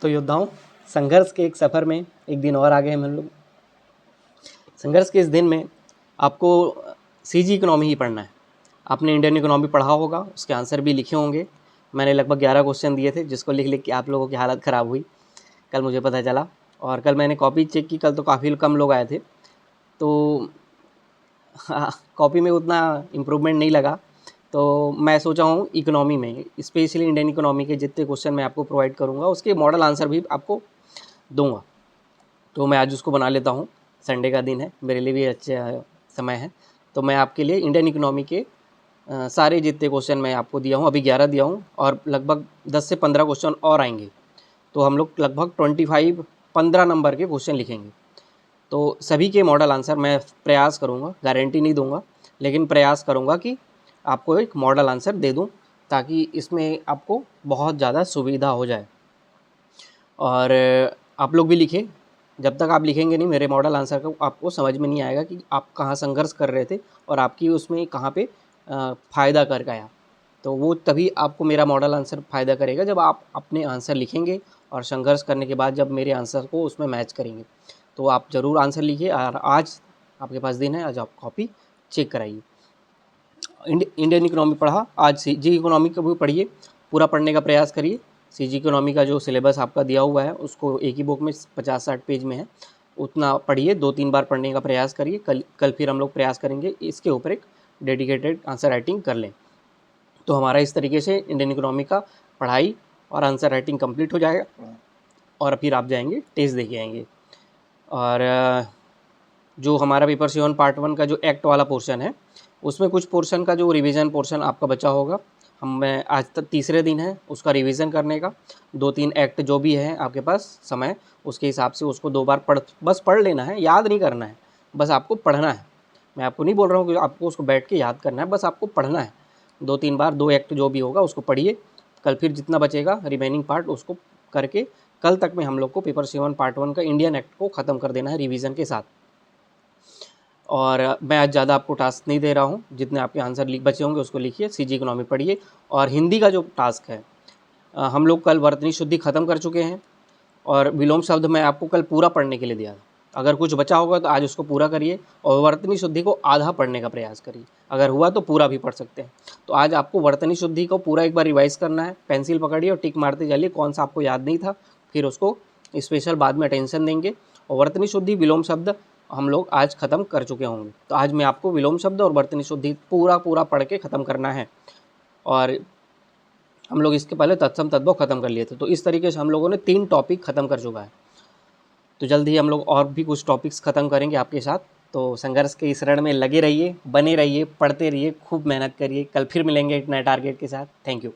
तो योद्धाओं, संघर्ष के एक सफ़र में एक दिन और आगे हम लोग। संघर्ष के इस दिन में आपको सीजी इकोनॉमी ही पढ़ना है। आपने इंडियन इकोनॉमी पढ़ा होगा, उसके आंसर भी लिखे होंगे। मैंने लगभग 11 क्वेश्चन दिए थे, जिसको लिख लिख के आप लोगों की हालत ख़राब हुई, कल मुझे पता चला। और कल मैंने कॉपी चेक की, कल तो काफ़ी कम लोग आए थे, तो हाँ, कॉपी में उतना इम्प्रूवमेंट नहीं लगा। तो मैं सोचा हूँ इकोनॉमी में, स्पेशली इंडियन इकोनॉमी के जितने क्वेश्चन मैं आपको प्रोवाइड करूँगा, उसके मॉडल आंसर भी आपको दूंगा। तो मैं आज उसको बना लेता हूँ। संडे का दिन है, मेरे लिए भी अच्छा समय है। तो मैं आपके लिए इंडियन इकोनॉमी के सारे जितने क्वेश्चन मैं आपको दिया हूँ, अभी 11 दिया हूँ, और लगभग 10 से 15 क्वेश्चन और आएंगे। तो हम लोग लगभग 15 नंबर के क्वेश्चन लिखेंगे। तो सभी के मॉडल आंसर मैं प्रयास करूँगा, गारंटी नहीं दूंगा, लेकिन प्रयास करूँगा कि आपको एक मॉडल आंसर दे दूँ, ताकि इसमें आपको बहुत ज़्यादा सुविधा हो जाए। और आप लोग भी लिखें। जब तक आप लिखेंगे नहीं मेरे मॉडल आंसर को, आपको समझ में नहीं आएगा कि आप कहाँ संघर्ष कर रहे थे और आपकी उसमें कहाँ पे फ़ायदा कर गया। तो वो तभी आपको मेरा मॉडल आंसर फ़ायदा करेगा जब आप अपने आंसर लिखेंगे और संघर्ष करने के बाद जब मेरे आंसर को उसमें मैच करेंगे। तो आप ज़रूर आंसर लिखिए, और आज आपके पास दिन है, आज आप कॉपी चेक कराइए। इंडियन इकोनॉमी पढ़ा, आज सीजी इकोनॉमी का भी पढ़िए, पूरा पढ़ने का प्रयास करिए। सीजी इकोनॉमी का जो सिलेबस आपका दिया हुआ है उसको एक ही बुक में 50-60 पेज में है, उतना पढ़िए, 2-3 बार पढ़ने का प्रयास करिए। कल फिर हम लोग प्रयास करेंगे इसके ऊपर एक डेडिकेटेड आंसर राइटिंग कर लें। तो हमारा इस तरीके से इंडियन इकोनॉमी का पढ़ाई और आंसर राइटिंग कंप्लीट हो जाएगा, और फिर आप जाएंगे टेस्ट दे के आएंगे। और जो हमारा पेपर 7 पार्ट 1 का जो एक्ट वाला पोर्शन है, उसमें कुछ पोर्शन का जो रिवीजन पोर्शन आपका बचा होगा, मैं आज तक तीसरे दिन है उसका रिवीजन करने का। 2-3 एक्ट जो भी है आपके पास समय, उसके हिसाब से उसको 2 बार बस पढ़ लेना है, याद नहीं करना है, बस आपको पढ़ना है। मैं आपको नहीं बोल रहा हूँ कि आपको उसको बैठ के याद करना है, बस आपको पढ़ना है। 2-3 बार 2 एक्ट जो भी होगा उसको पढ़िए। कल फिर जितना बचेगा रिमेनिंग पार्ट उसको करके कल तक में हम लोग को पेपर 7 पार्ट 1 का इंडियन एक्ट को ख़त्म कर देना है रिवीजन के साथ। और मैं आज ज़्यादा आपको टास्क नहीं दे रहा हूँ, जितने आपके आंसर बचे होंगे उसको लिखिए, सीजी इकोनॉमी पढ़िए। और हिंदी का जो टास्क है, हम लोग कल वर्तनी शुद्धि ख़त्म कर चुके हैं, और विलोम शब्द मैं आपको कल पूरा पढ़ने के लिए दिया था। अगर कुछ बचा होगा तो आज उसको पूरा करिए, और वर्तनी शुद्धि को आधा पढ़ने का प्रयास करिए, अगर हुआ तो पूरा भी पढ़ सकते हैं। तो आज आपको वर्तनी शुद्धि को पूरा एक बार रिवाइज करना है। पेंसिल पकड़िए और टिक मारते चलिए कौन सा आपको याद नहीं था, फिर उसको स्पेशल बाद में अटेंशन देंगे। और वर्तनी शुद्धि विलोम शब्द हम लोग आज ख़त्म कर चुके होंगे। तो आज मैं आपको विलोम शब्द और वर्तनी शुद्धि पूरा पढ़ के ख़त्म करना है। और हम लोग इसके पहले तत्सम तद्भव ख़त्म कर लिए थे। तो इस तरीके से हम लोगों ने 3 टॉपिक ख़त्म कर चुका है। तो जल्द ही हम लोग और भी कुछ टॉपिक्स ख़त्म करेंगे आपके साथ। तो संघर्ष के इस रण में लगे रहिए, बने रहिए, पढ़ते रहिए, खूब मेहनत करिए। कल फिर मिलेंगे एक नए टारगेट के साथ। Thank you.